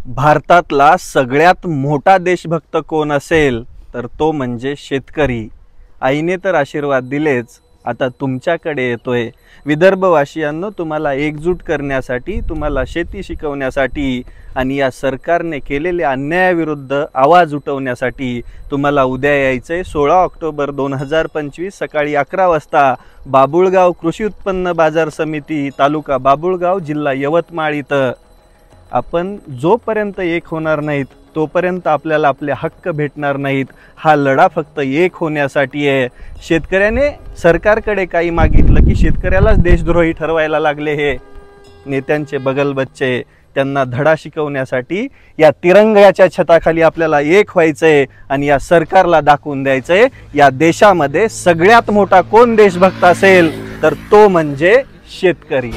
भारतातला सगळ्यात मोठा देशभक्त कोण असेल तर तो म्हणजे शेतकरी। आईने तर आशीर्वाद दिलेच, आता तुमच्याकडे येतोय। विदर्भवासियांनो, तुम्हाला एकजूट करण्यासाठी, तुम्हाला शेती शिकवण्यासाठी आणि या सरकारने केलेल्या अन्यायाविरुद्ध आवाज उठवण्यासाठी तुम्हाला उद्या यायचंय 16 ऑक्टोबर 2025 सकाळी 11 वाजता बाबुळगाव कृषी उत्पन्न बाजार समिती, तालुका बाबुळगाव, जिल्हा यवतमाळ इथं। आपण जोपर्यंत एक होणार नाहीत तोपर्यंत आपल्याला आपले हक्क भेटणार नाहीत। हा लढा फक्त एक होण्यासाठी आहे। शेतकऱ्याने सरकारकडे काही मागितलं की शेतकऱ्यालाच देशद्रोही ठरवायला लागले हे नेत्यांचे बगल बच्चे। त्यांना धडा शिकवण्यासाठी या तिरंग्याच्या छताखाली आपल्याला एक व्हायचंय आणि या सरकारला दाखवून द्यायचंय या देशामध्ये सगळ्यात मोठा कोण देशभक्त असेल तर तो म्हणजे शेतकरी।